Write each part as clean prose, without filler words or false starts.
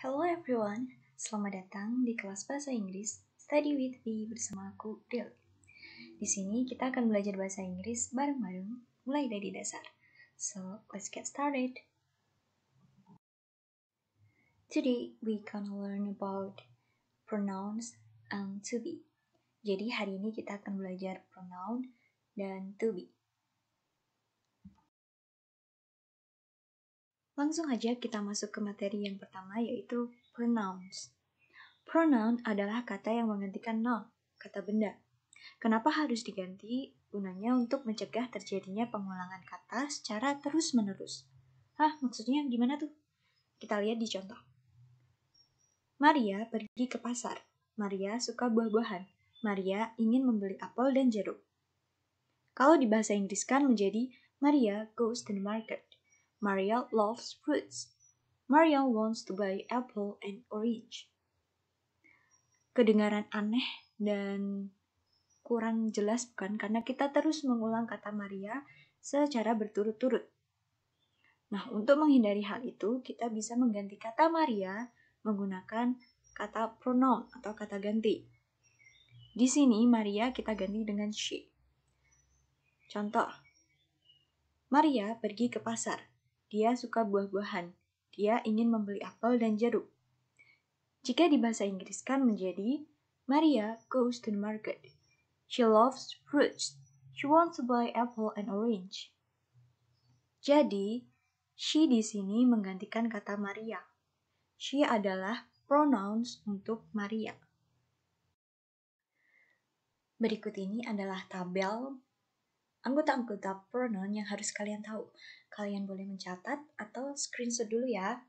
Hello everyone, selamat datang di kelas bahasa Inggris Study with me bersama aku, Del. Di sini kita akan belajar bahasa Inggris bareng-bareng mulai dari dasar. So, let's get started. Today we gonna learn about pronouns and to be. Jadi hari ini kita akan belajar pronoun dan to be. Langsung aja kita masuk ke materi yang pertama, yaitu pronouns. Pronoun adalah kata yang menggantikan noun, kata benda. Kenapa harus diganti? Gunanya untuk mencegah terjadinya pengulangan kata secara terus-menerus. Maksudnya gimana tuh? Kita lihat di contoh. Maria pergi ke pasar. Maria suka buah-buahan. Maria ingin membeli apel dan jeruk. Kalau dibahasa Inggriskan menjadi Maria goes to the market. Maria loves fruits. Maria wants to buy apple and orange. Kedengaran aneh dan kurang jelas bukan? Karena kita terus mengulang kata Maria secara berturut-turut. Nah, untuk menghindari hal itu, kita bisa mengganti kata Maria menggunakan kata pronoun atau kata ganti. Di sini Maria kita ganti dengan she. Contoh, Maria pergi ke pasar. Dia suka buah-buahan. Dia ingin membeli apel dan jeruk. Jika di bahasa Inggriskan menjadi Maria goes to the market. She loves fruits. She wants to buy apple and orange. Jadi, she di sini menggantikan kata Maria. She adalah pronouns untuk Maria. Berikut ini adalah tabel anggota-anggota pronoun yang harus kalian tahu. Kalian boleh mencatat atau screenshot dulu ya.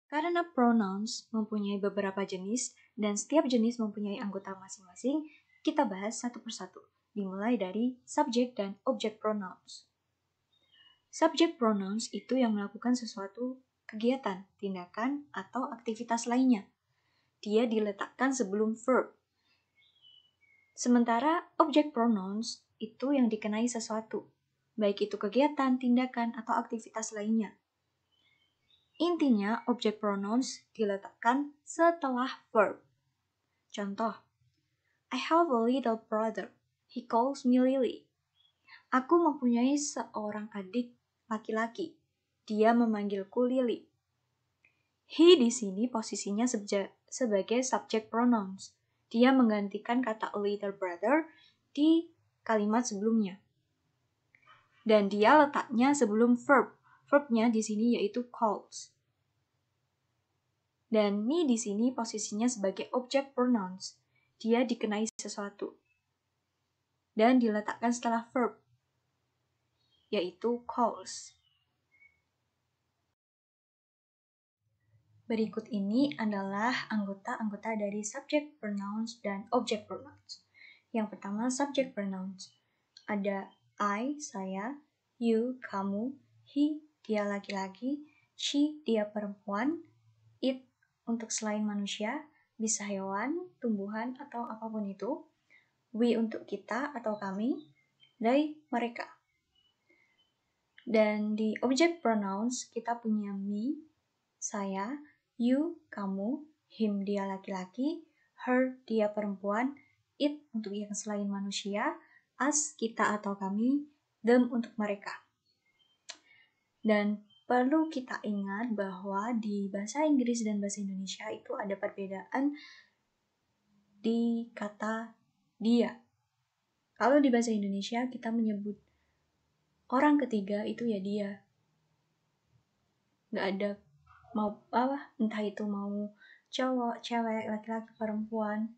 Karena pronouns mempunyai beberapa jenis dan setiap jenis mempunyai anggota masing-masing, kita bahas satu persatu, dimulai dari subjek dan objek pronouns. Subjek pronouns itu yang melakukan sesuatu kegiatan, tindakan, atau aktivitas lainnya. Dia diletakkan sebelum verb. Sementara objek pronouns itu yang dikenai sesuatu, baik itu kegiatan, tindakan, atau aktivitas lainnya. Intinya, objek pronouns diletakkan setelah verb. Contoh, I have a little brother. He calls me Lily. Aku mempunyai seorang adik laki-laki. Dia memanggilku Lily. He di sini posisinya sebagai subject pronouns. Dia menggantikan kata a little brother di kalimat sebelumnya. Dan dia letaknya sebelum verb. Verbnya di sini yaitu calls. Dan me di sini posisinya sebagai object pronouns. Dia dikenai sesuatu. Dan diletakkan setelah verb, yaitu calls. Berikut ini adalah anggota-anggota dari subject pronouns dan object pronouns. Yang pertama, subject pronouns. Ada I, saya, you, kamu, he, dia laki-laki, she, dia perempuan, it, untuk selain manusia, bisa hewan, tumbuhan, atau apapun itu, we, untuk kita atau kami, they, mereka. Dan di object pronouns, kita punya me, saya, you, kamu, him, dia laki-laki, her, dia perempuan, it, untuk yang selain manusia, us, kita atau kami, them, untuk mereka. Dan perlu kita ingat bahwa di bahasa Inggris dan bahasa Indonesia itu ada perbedaan di kata dia. Kalau di bahasa Indonesia kita menyebut orang ketiga itu ya dia. Nggak ada mau entah itu mau cowok, cewek, laki-laki, perempuan.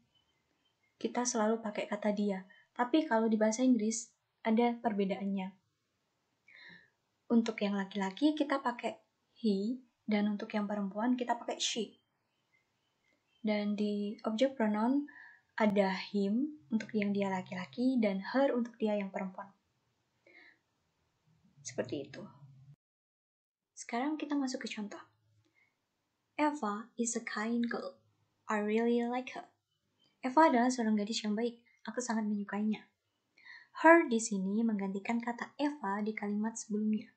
Kita selalu pakai kata dia. Tapi kalau di bahasa Inggris ada perbedaannya. Untuk yang laki-laki kita pakai he, dan untuk yang perempuan kita pakai she. Dan di object pronoun ada him untuk yang dia laki-laki dan her untuk dia yang perempuan. Seperti itu. Sekarang kita masuk ke contoh. Eva is a kind girl. I really like her. Eva adalah seorang gadis yang baik. Aku sangat menyukainya. Her di sini menggantikan kata Eva di kalimat sebelumnya.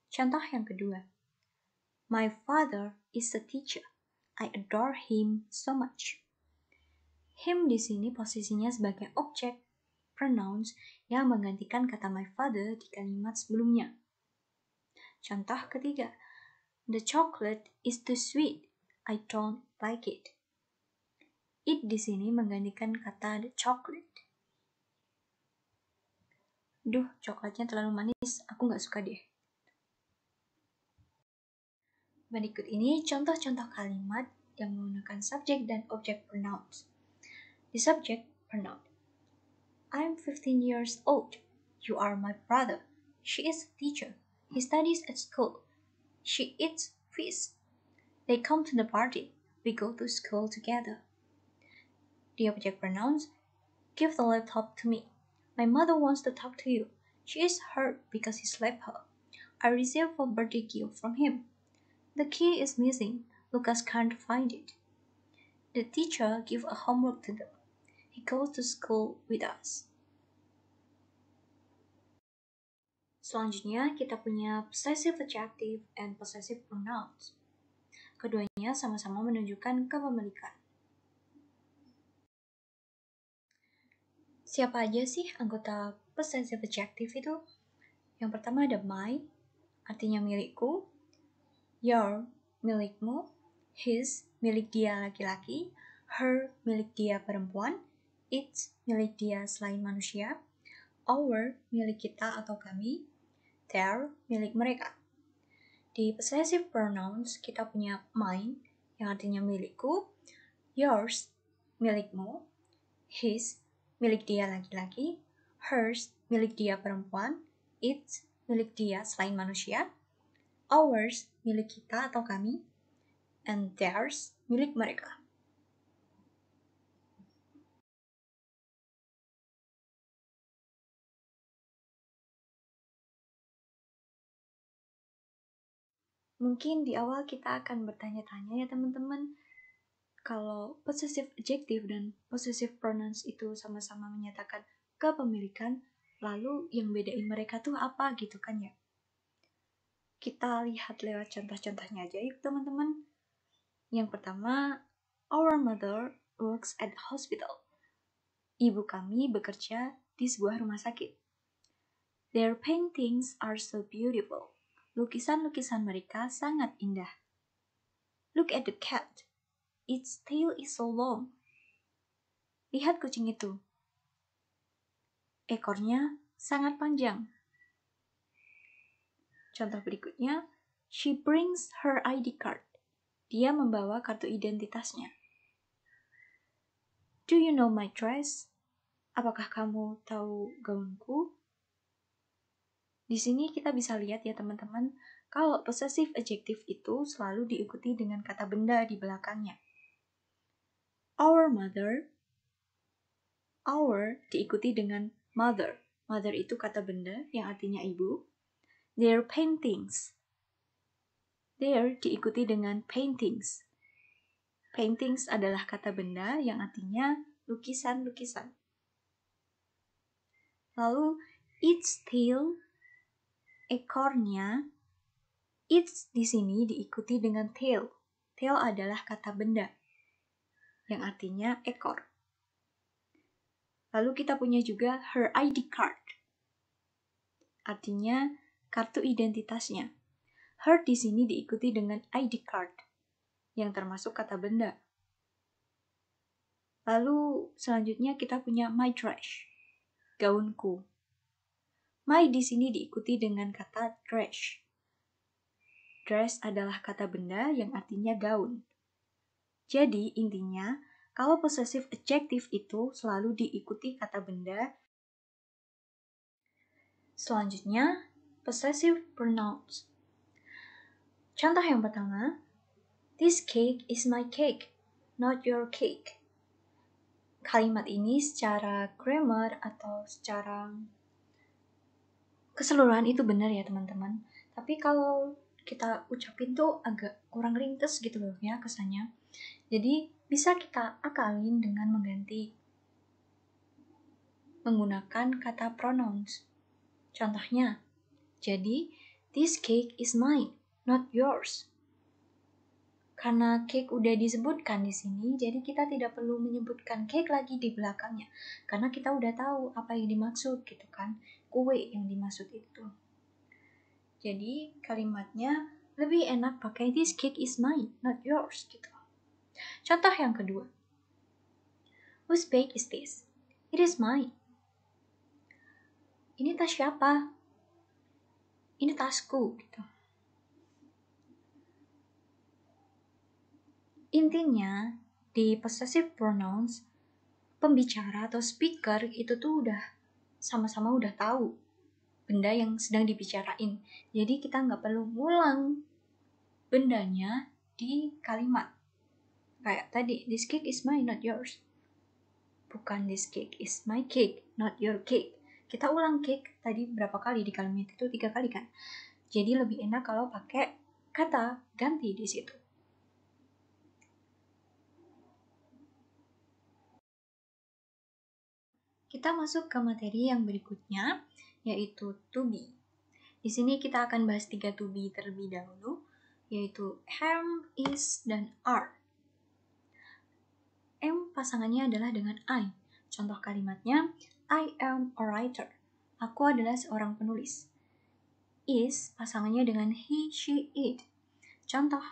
Contoh yang kedua. My father is a teacher. I adore him so much. Him di sini posisinya sebagai objek pronouns yang menggantikan kata my father di kalimat sebelumnya. Contoh ketiga. The chocolate is too sweet. I don't like it. It di sini menggantikan kata the chocolate. Duh, coklatnya terlalu manis. Aku nggak suka deh. Berikut ini contoh-contoh kalimat yang menggunakan subjek dan objek pronouns. The subject pronoun. I'm 15 years old. You are my brother. She is a teacher. He studies at school. She eats fish. They come to the party. We go to school together. The object pronouns. Give the laptop to me. My mother wants to talk to you. She is hurt because he slapped her. I received a birthday gift from him. The key is missing. Lucas can't find it. The teacher gives a homework to them. He goes to school with us. Selanjutnya, kita punya possessive adjective and possessive pronouns. Keduanya sama-sama menunjukkan kepemilikan. Siapa aja sih anggota possessive adjective itu? Yang pertama ada my, artinya milikku. Your, milikmu. His, milik dia laki-laki. Her, milik dia perempuan. Its, milik dia selain manusia. Our, milik kita atau kami. Their, milik mereka. Di possessive pronouns, kita punya mine, yang artinya milikku. Yours, milikmu. His, milik dia laki-laki. Hers, milik dia perempuan. Its, milik dia selain manusia. Ours, milik kita atau kami. And theirs, milik mereka. Mungkin di awal kita akan bertanya-tanya ya teman-teman, kalau possessive adjective dan possessive pronouns itu sama-sama menyatakan kepemilikan, lalu yang bedain mereka tuh apa gitu kan ya? Kita lihat lewat contoh-contohnya aja yuk teman-teman. Yang pertama, our mother works at the hospital. Ibu kami bekerja di sebuah rumah sakit. Their paintings are so beautiful. Lukisan-lukisan mereka sangat indah. Look at the cat. Its tail is so long. Lihat kucing itu. Ekornya sangat panjang. Contoh berikutnya, she brings her ID card. Dia membawa kartu identitasnya. Do you know my dress? Apakah kamu tahu gaunku? Di sini kita bisa lihat ya teman-teman, kalau possessive adjective itu selalu diikuti dengan kata benda di belakangnya. Our mother, our diikuti dengan mother. Mother itu kata benda yang artinya ibu. Their paintings. Their diikuti dengan paintings. Paintings adalah kata benda yang artinya lukisan-lukisan. Lalu, its tail, ekornya. Its di sini diikuti dengan tail. Tail adalah kata benda yang artinya ekor. Lalu kita punya juga her ID card. Artinya kartu identitasnya. Her di sini diikuti dengan ID card yang termasuk kata benda. Lalu selanjutnya kita punya my dress, gaunku. My di sini diikuti dengan kata dress. Dress adalah kata benda yang artinya gaun. Jadi intinya, kalau possessive adjective itu selalu diikuti kata benda. Selanjutnya, possessive pronouns. Contoh yang pertama, this cake is my cake, not your cake. Kalimat ini secara grammar atau secara keseluruhan itu benar ya teman-teman. Tapi kalau kita ucapin tuh agak kurang ringkes gitu loh ya kesannya. Jadi bisa kita akalin dengan mengganti menggunakan kata pronouns. Contohnya, jadi, this cake is mine, not yours. Karena cake udah disebutkan di sini, jadi kita tidak perlu menyebutkan cake lagi di belakangnya. Karena kita udah tahu apa yang dimaksud gitu kan, kue yang dimaksud itu. Jadi kalimatnya lebih enak pakai this cake is mine, not yours gitu. Contoh yang kedua. Whose bag is this? It is mine. Ini tas siapa? Ini tasku gitu. Intinya, di possessive pronouns, pembicara atau speaker itu tuh udah sama-sama udah tahu benda yang sedang dibicarain. Jadi kita nggak perlu ngulang bendanya di kalimat. Kayak tadi, this cake is mine, not yours. Bukan this cake is my cake, not your cake. Kita ulang cake tadi berapa kali di kalimat itu? 3 kali kan? Jadi lebih enak kalau pakai kata ganti di situ. Kita masuk ke materi yang berikutnya, yaitu to be. Di sini kita akan bahas 3 to be terlebih dahulu, yaitu am, is, dan are. Am pasangannya adalah dengan I. Contoh kalimatnya, I am a writer. Aku adalah seorang penulis. Is pasangannya dengan he, she, it. Contoh,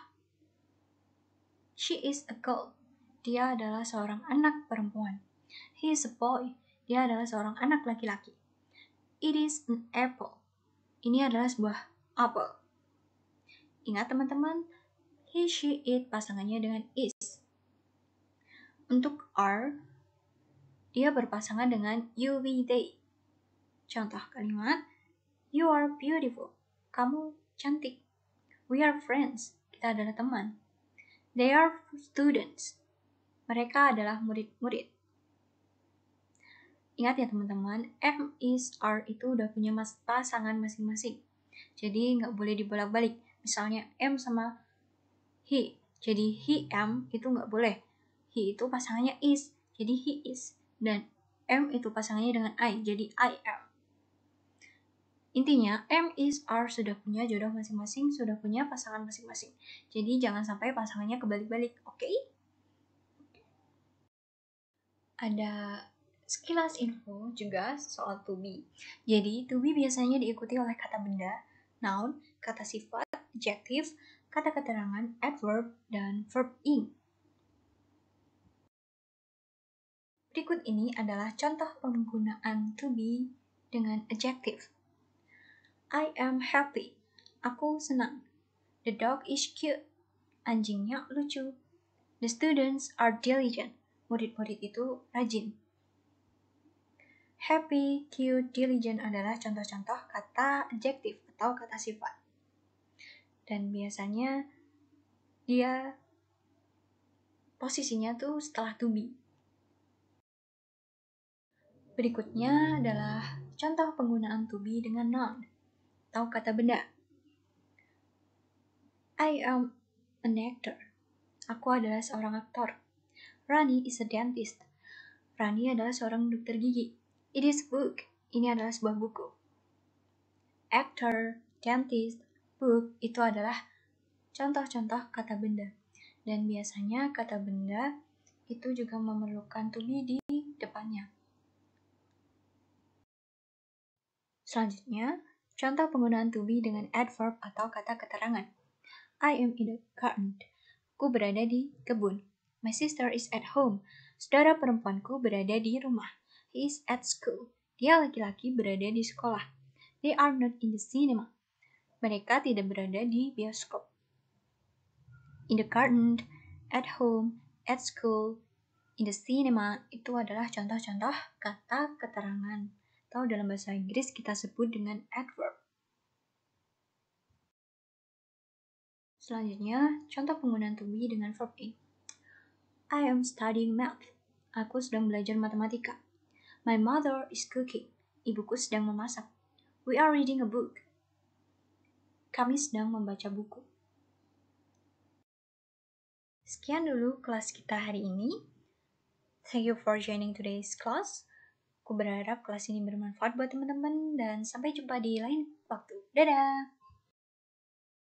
she is a girl. Dia adalah seorang anak perempuan. He is a boy. Dia adalah seorang anak laki-laki. It is an apple. Ini adalah sebuah apel. Ingat teman-teman, he, she, it pasangannya dengan is. Untuk are, dia berpasangan dengan you, we, they. Contoh kalimat, you are beautiful. Kamu cantik. We are friends. Kita adalah teman. They are students. Mereka adalah murid-murid. Ingat ya teman-teman, am, is, are itu udah punya pasangan masing-masing. Jadi nggak boleh dibolak-balik. Misalnya am sama he. Jadi he am itu nggak boleh. He itu pasangannya is. Jadi he is. Dan am itu pasangannya dengan I. Jadi I am. Intinya, am, is, are sudah punya jodoh masing-masing, sudah punya pasangan masing-masing. Jadi jangan sampai pasangannya kebalik-balik, oke? Ada sekilas info juga soal to be. Jadi, to be biasanya diikuti oleh kata benda, noun, kata sifat, adjective, kata keterangan, adverb, dan verb ing. Berikut ini adalah contoh penggunaan to be dengan adjective. I am happy. Aku senang. The dog is cute. Anjingnya lucu. The students are diligent. Murid-murid itu rajin. Happy, cute, diligent adalah contoh-contoh kata adjektif atau kata sifat. Dan biasanya dia posisinya tuh setelah to be. Berikutnya adalah contoh penggunaan to be dengan noun atau kata benda. I am an actor. Aku adalah seorang aktor. Rani is a dentist. Rani adalah seorang dokter gigi. It is a book. Ini adalah sebuah buku. Actor, dentist, book itu adalah contoh-contoh kata benda. Dan biasanya kata benda itu juga memerlukan to be di depannya. Selanjutnya, contoh penggunaan to be dengan adverb atau kata keterangan. I am in the garden. Aku berada di kebun. My sister is at home. Saudara perempuanku berada di rumah. He is at school. Dia laki-laki berada di sekolah. They are not in the cinema. Mereka tidak berada di bioskop. In the garden, at home, at school, in the cinema itu adalah contoh-contoh kata keterangan. Atau dalam bahasa Inggris kita sebut dengan adverb. Selanjutnya, contoh penggunaan to be dengan verb ing. I am studying math. Aku sedang belajar matematika. My mother is cooking. Ibuku sedang memasak. We are reading a book. Kami sedang membaca buku. Sekian dulu kelas kita hari ini. Thank you for joining today's class. Aku berharap kelas ini bermanfaat buat teman-teman dan sampai jumpa di lain waktu. Dadah!